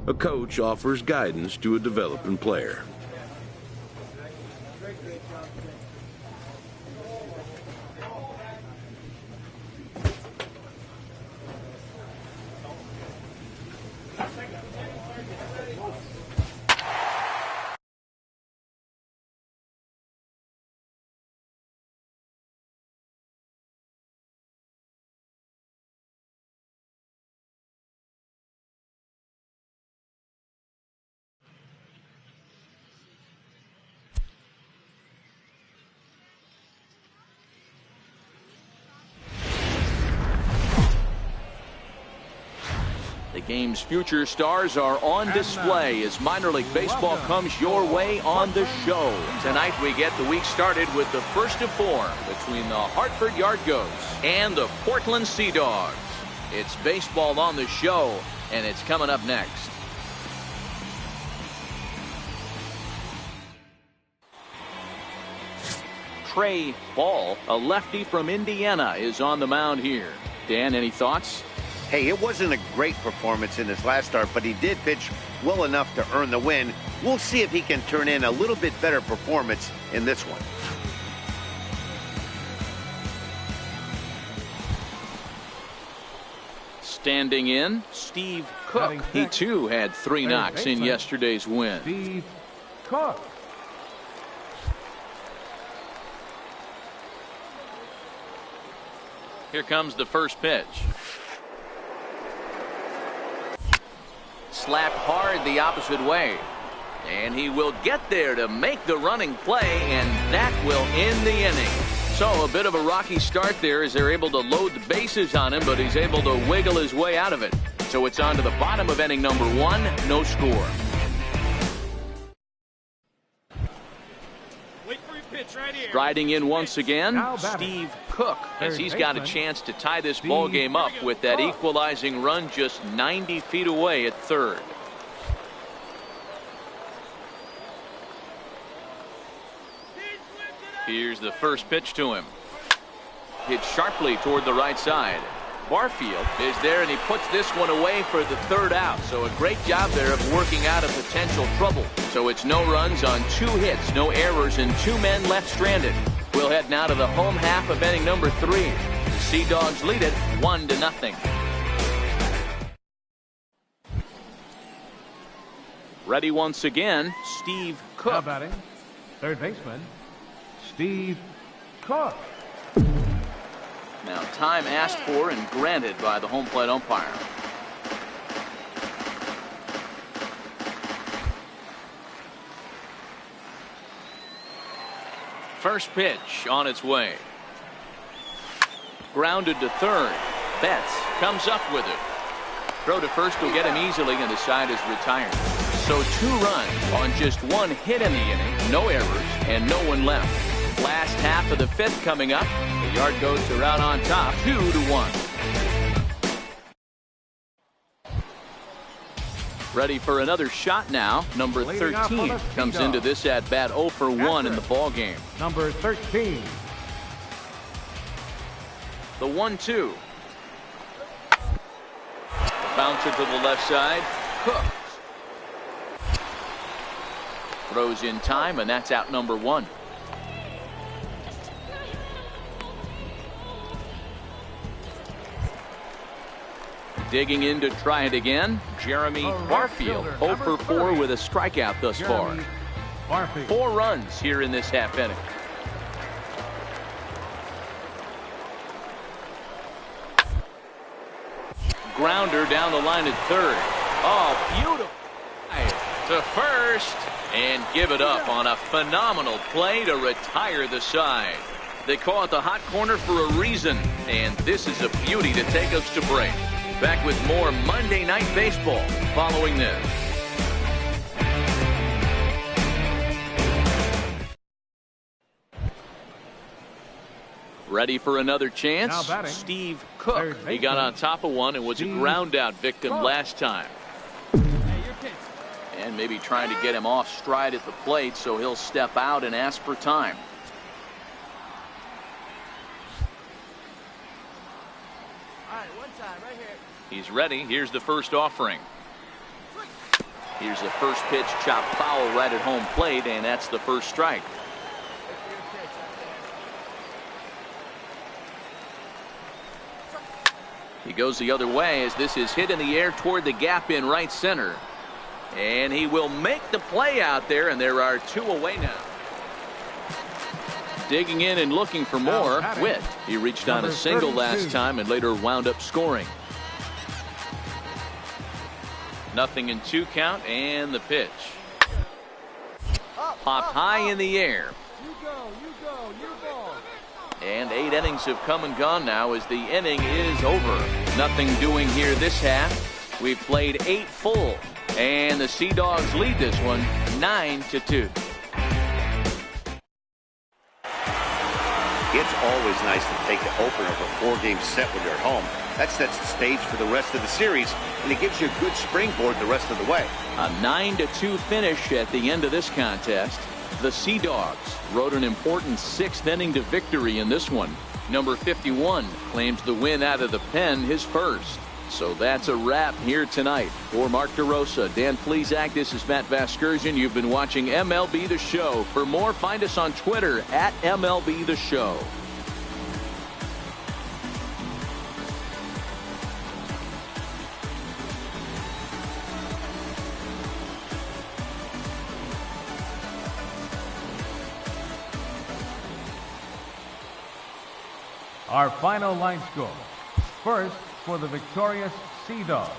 A coach offers guidance to a developing player. The game's future stars are on display as minor league baseball comes your way on the show. Tonight we get the week started with the first of four between the Hartford Yard Goats and the Portland Sea Dogs. It's baseball on the show, and it's coming up next. Trey Ball, a lefty from Indiana, is on the mound here. Dan, any thoughts? Hey, it wasn't a great performance in his last start, but he did pitch well enough to earn the win. We'll see if he can turn in a little bit better performance in this one. Standing in, Steve Cook. He too had 3 knocks in yesterday's win. Steve Cook. Here comes the first pitch. Slapped hard the opposite way. And he will get there to make the running play, and that will end the inning. So a bit of a rocky start there as they're able to load the bases on him, but he's able to wiggle his way out of it. So it's on to the bottom of inning number 1, no score. Striding in once again, Steve Cook, as he's got a chance to tie this ball game up with that equalizing run just 90 feet away at third. Here's the first pitch to him. Hit sharply toward the right side. Barfield is there, and he puts this one away for the third out. So a great job there of working out a potential trouble. So it's no runs on 2 hits, no errors, and 2 men left stranded. We'll head now to the home half of inning number 3. The Sea Dogs lead it 1-0. Ready once again, Steve Cook. Now batting, third baseman, Steve Cook. Now time asked for and granted by the home plate umpire. First pitch on its way. Grounded to third. Betts comes up with it. Throw to first will get him easily, and the side is retired. So 2 runs on just 1 hit in the inning, no errors, and no one left. Last half of the 5th coming up. The Yard Goats are out on top, 2-1. Ready for another shot now. Number 13 comes into this at bat 0 for 1 in the ball game. Number 13. The 1-2. Bouncer to the left side. Cook throws in time, and that's out number 1. Digging in to try it again, Jeremy Barfield, 0 for 4 with a strikeout thus far. 4 runs here in this half inning. Grounder down the line at third. Oh, beautiful. To first, and give it up on a phenomenal play to retire the side. They call it the hot corner for a reason, and this is a beauty to take us to break. Back with more Monday Night Baseball following this. Ready for another chance? Steve Cook. He got on top of one and was a ground out victim last time. And maybe trying to get him off stride at the plate, so he'll step out and ask for time. He's ready. Here's the first offering. Here's the first pitch, chopped foul right at home plate, and that's the first strike. He goes the other way as this is hit in the air toward the gap in right center. And he will make the play out there, and there are 2 away now. Digging in and looking for more, Witt. He reached on a single last time and later wound up scoring. 0-2 count, and the pitch. Popped high in the air. And 8 innings have come and gone now as the inning is over. Nothing doing here this half. We've played 8 full, and the Sea Dogs lead this one 9-2. It's always nice to take the opener of a 4-game set when you're at home. That sets the stage for the rest of the series, and it gives you a good springboard the rest of the way. A 9-2 finish at the end of this contest. The Sea Dogs rode an important 6th inning to victory in this one. Number 51 claims the win out of the pen, his first. So that's a wrap here tonight. For Mark DeRosa, Dan Plesac, this is Matt Vasgersian. You've been watching MLB The Show. For more, find us on Twitter at MLB The Show. Our final line score. First, for the victorious Sea Dogs,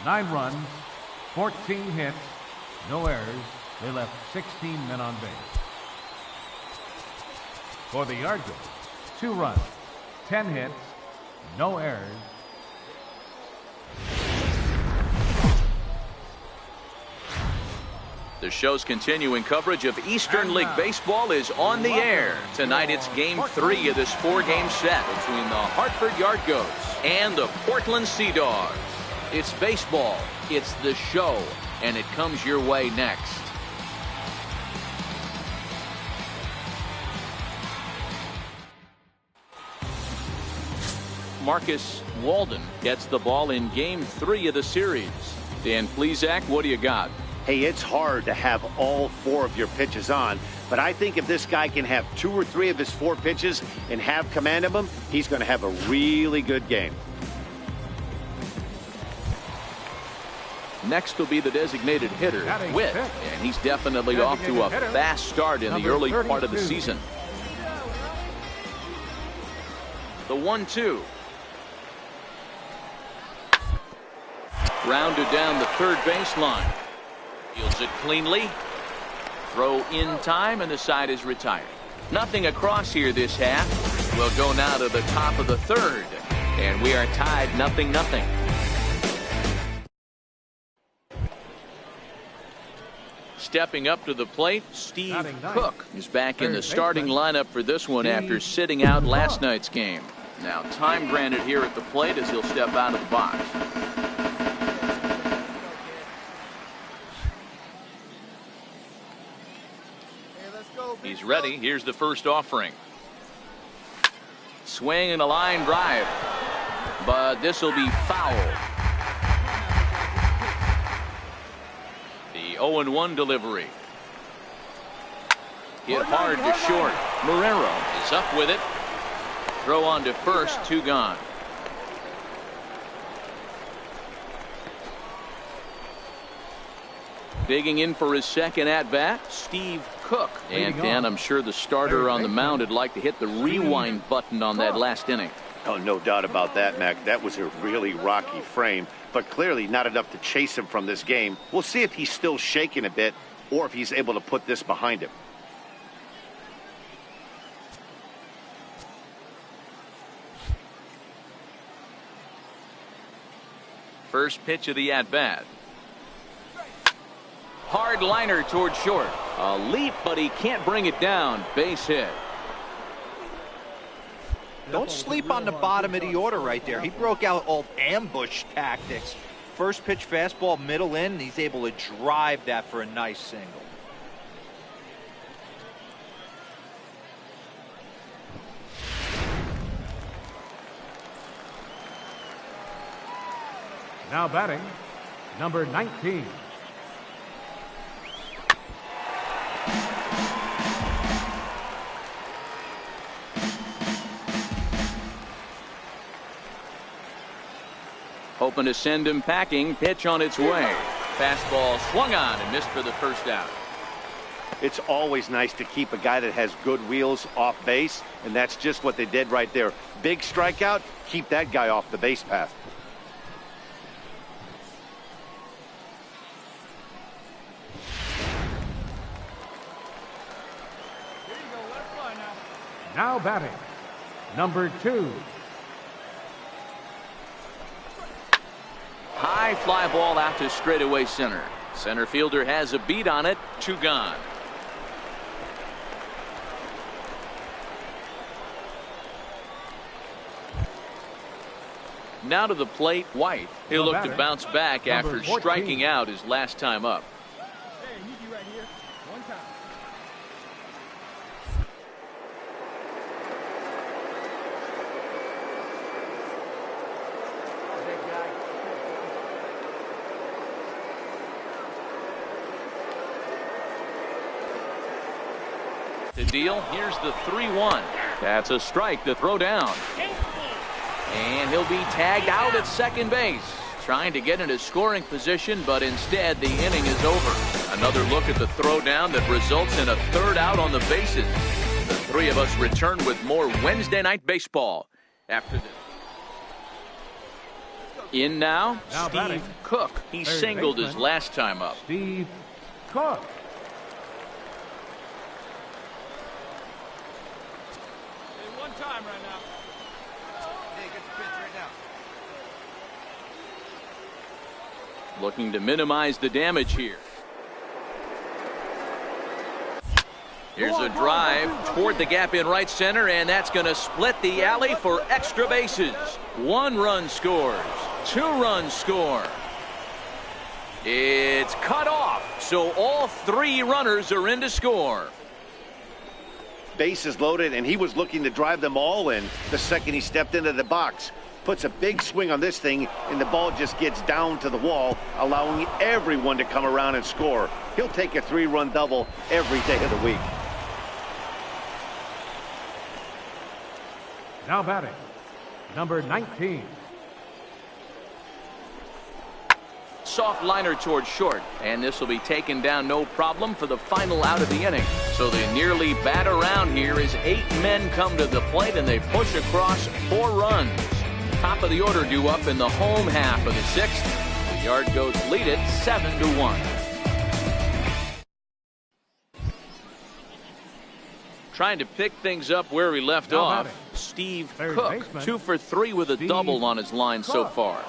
9 runs, 14 hits, no errors. They left 16 men on base. For the Yard Goats, 2 runs, 10 hits, no errors. The show's continuing coverage of Eastern League Baseball is on the air. Tonight it's Game 3 of this 4-game set between the Hartford Yard Goats and the Portland Sea Dogs. It's baseball, it's the show, and it comes your way next. Marcus Walden gets the ball in Game 3 of the series. Dan Plesac, what do you got? Hey, it's hard to have all 4 of your pitches on, but I think if this guy can have 2 or 3 of his 4 pitches and have command of them, he's going to have a really good game. Next will be the designated hitter, Witt, and he's definitely off to a fast start in the early part of the season. The 1-2. Grounded down the third baseline. Fields it cleanly. Throw in time, and the side is retired. Nothing across here this half. We'll go now to the top of the third, and we are tied 0-0. Stepping up to the plate, Steve Cook is back in the starting lineup for this one after sitting out last night's game. Now time granted here at the plate as he'll step out of the box. He's ready. Here's the first offering. Swing and a line drive. But this will be foul. The 0-1 delivery. Hit hard to short. Marrero is up with it. Throw on to first. 2 gone. Digging in for his second at-bat, Steve Cook. And Dan, I'm sure the starter on the mound would like to hit the rewind button on that last inning. Oh, no doubt about that, Mac. That was a really rocky frame, but clearly not enough to chase him from this game. We'll see if he's still shaking a bit or if he's able to put this behind him. First pitch of the at-bat. Hard liner toward short. A leap, but he can't bring it down. Base hit. Don't sleep on the bottom of the order right there. He broke out old ambush tactics. First pitch fastball, middle in, and he's able to drive that for a nice single. Now batting, number 19. hoping to send him packing. Pitch on its way. Fastball swung on and missed for the first out. It's always nice to keep a guy that has good wheels off base, and that's just what they did right there. Big strikeout, keep that guy off the base path. Now batting, number 2. High fly ball out to straightaway center. Center fielder has a beat on it. 2 gone. Now to the plate, White. He'll look to bounce back after striking out his last time up. The deal. Here's the 3-1. That's a strike to throw down. And he'll be tagged out at second base. Trying to get into scoring position, but instead the inning is over. Another look at the throw down that results in a third out on the bases. The three of us return with more Wednesday Night Baseball after this. In now, Steve Cook. He singled his last time up. Steve Cook. Looking to minimize the damage here. Here's a drive toward the gap in right center, and that's going to split the alley for extra bases. 1 run scores. 2 runs score. It's cut off, so all 3 runners are in to score. Bases loaded, and he was looking to drive them all in the second he stepped into the box. Puts a big swing on this thing, and the ball just gets down to the wall, allowing everyone to come around and score. He'll take a 3-run double every day of the week. Now batting, number 19. Soft liner towards short, and this will be taken down no problem for the final out of the inning. So they nearly bat around here as 8 men come to the plate, and they push across 4 runs. Top of the order due up in the home half of the 6th. The Yard Goats lead it 7-1. Trying to pick things up where we left off. Steve Cook, 2 for 3 with a double on his line so far.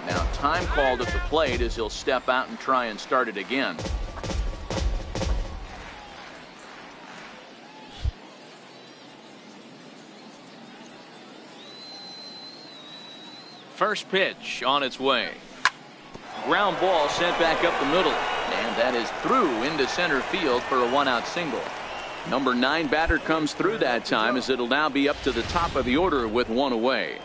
Now time called at the plate as he'll step out and try and start it again. First pitch on its way. Ground ball sent back up the middle, and that is through into center field for a 1-out single. Number 9 batter comes through that time, as it'll now be up to the top of the order with 1 away.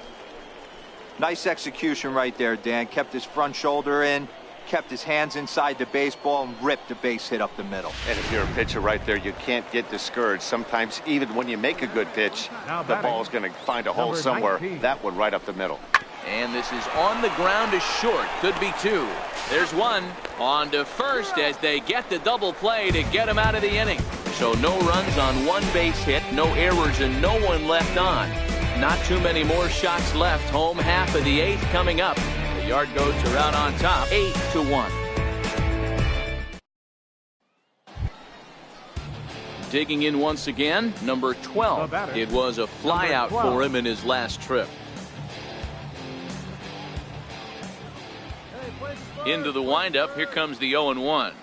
Nice execution right there, Dan. Kept his front shoulder in, kept his hands inside the baseball, and ripped a base hit up the middle. And if you're a pitcher right there, you can't get discouraged. Sometimes even when you make a good pitch, the ball's going to find a hole somewhere. That one right up the middle. And this is on the ground to short. Could be 2. There's 1. On to first as they get the double play to get him out of the inning. So no runs on 1 base hit, no errors, and no one left on. Not too many more shots left. Home half of the 8th coming up. The Yard Goats are out on top, 8-1. Digging in once again, number 12. It was a flyout for him in his last trip. Into the windup, here comes the 0-1.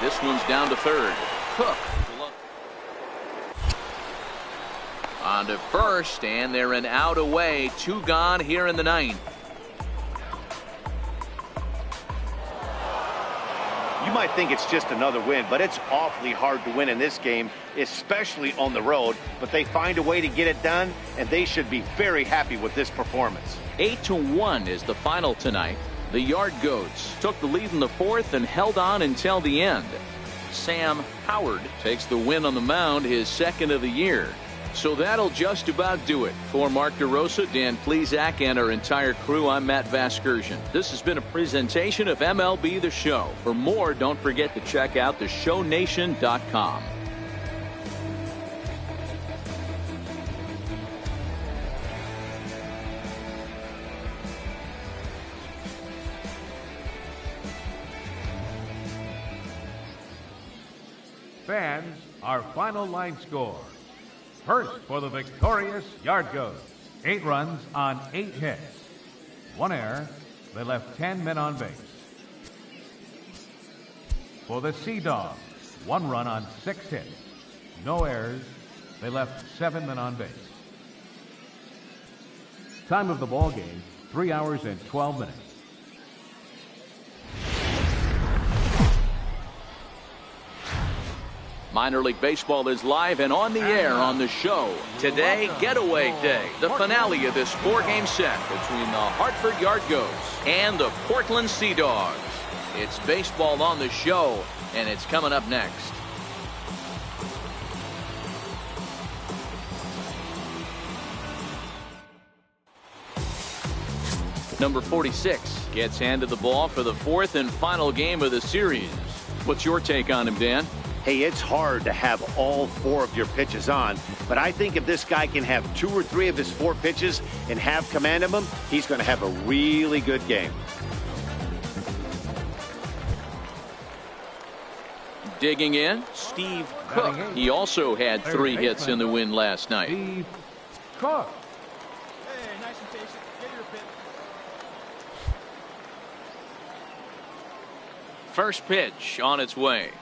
This one's down to third. Cook. On to first, and they're an out away. 2 gone here in the 9th. You might think it's just another win, but it's awfully hard to win in this game, especially on the road. But they find a way to get it done, and they should be very happy with this performance. 8-1 is the final tonight. The Yard Goats took the lead in the 4th and held on until the end. Sam Howard takes the win on the mound, his 2nd of the year. So that'll just about do it. For Mark DeRosa, Dan Plesac, and our entire crew, I'm Matt Vasgersian. This has been a presentation of MLB The Show. For more, don't forget to check out theshownation.com. Fans, our final line score. First for the victorious Yard Goats. 8 runs on 8 hits. 1 error. They left 10 men on base. For the Sea Dogs, 1 run on 6 hits. No errors. They left 7 men on base. Time of the ball game, 3 hours and 12 minutes. Minor League Baseball is live and on the air on the show. Today, Getaway Day, the finale of this 4-game set between the Hartford Yard Goats and the Portland Sea Dogs. It's baseball on the show, and it's coming up next. Number 46 gets handed the ball for the 4th and final game of the series. What's your take on him, Dan? Hey, it's hard to have all 4 of your pitches on, but I think if this guy can have 2 or 3 of his 4 pitches and have command of them, he's going to have a really good game. Digging in, Steve Cook. He also had 3 hits in the win last night. Steve Cook. Hey, nice and patient. Get your pitch. First pitch on its way.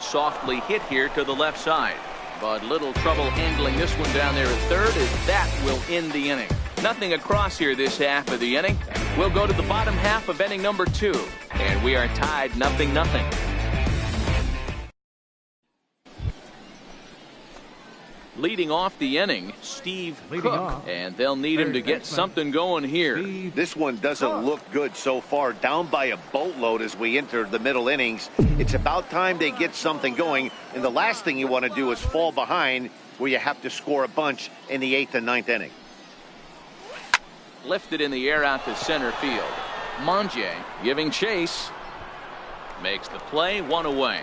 Softly hit here to the left side, but little trouble handling this one down there at third, as that will end the inning. Nothing across here this half of the inning. We'll go to the bottom half of inning number 2, and we are tied 0-0. Leading off the inning, Steve Cook, and they'll need him to get something going here. This one doesn't look good so far, down by a boatload as we enter the middle innings. It's about time they get something going, and the last thing you want to do is fall behind where you have to score a bunch in the 8th and 9th inning. Lifted in the air out to center field. Monge giving chase. Makes the play, 1 away.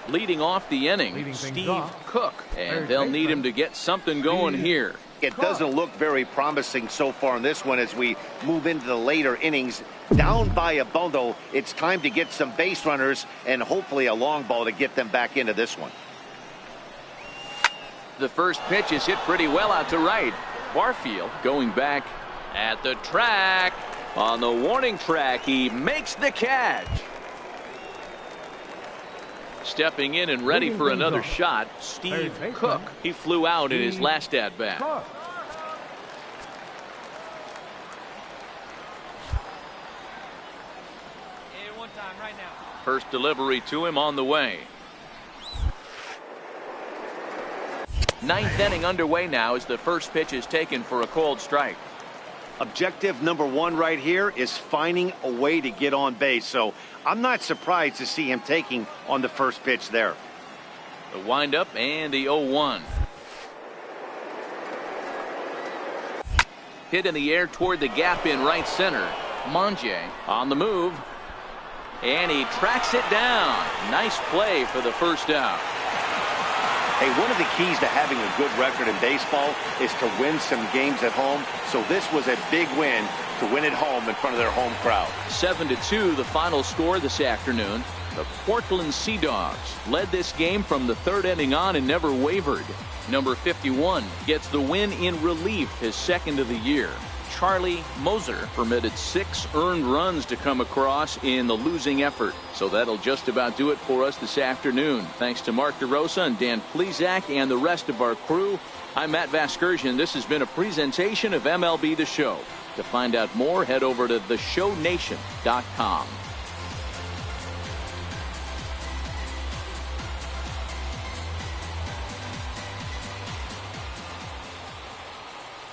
Leading off the inning, Steve Cook, and they'll need him to get something going here. It doesn't look very promising so far in this one as we move into the later innings. Down by a bundle, it's time to get some base runners and hopefully a long ball to get them back into this one. The first pitch is hit pretty well out to right. Barfield going back at the track. On the warning track, he makes the catch. Stepping in and ready for another shot, Steve Cook. He flew out in his last at-bat. First delivery to him on the way. 9th inning underway now as the first pitch is taken for a cold strike. Objective number 1 right here is finding a way to get on base. So I'm not surprised to see him taking on the first pitch there. The windup and the 0-1. Hit in the air toward the gap in right center. Monge on the move. And he tracks it down. Nice play for the first out. Hey, one of the keys to having a good record in baseball is to win some games at home. So this was a big win to win at home in front of their home crowd. 7-2 the final score this afternoon. The Portland Sea Dogs led this game from the 3rd inning on and never wavered. Number 51 gets the win in relief, his 2nd of the year. Charlie Moser permitted 6 earned runs to come across in the losing effort. So that'll just about do it for us this afternoon. Thanks to Mark DeRosa and Dan Plesac and the rest of our crew. I'm Matt Vasgersian. This has been a presentation of MLB The Show. To find out more, head over to theshownation.com.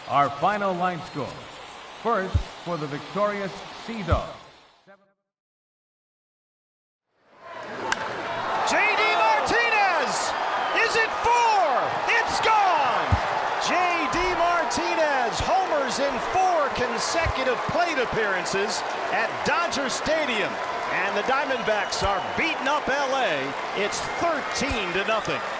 Our final line score. First for the victorious Sea Dogs. hits in 4 consecutive plate appearances at Dodger Stadium. And the Diamondbacks are beating up LA. It's 13-0.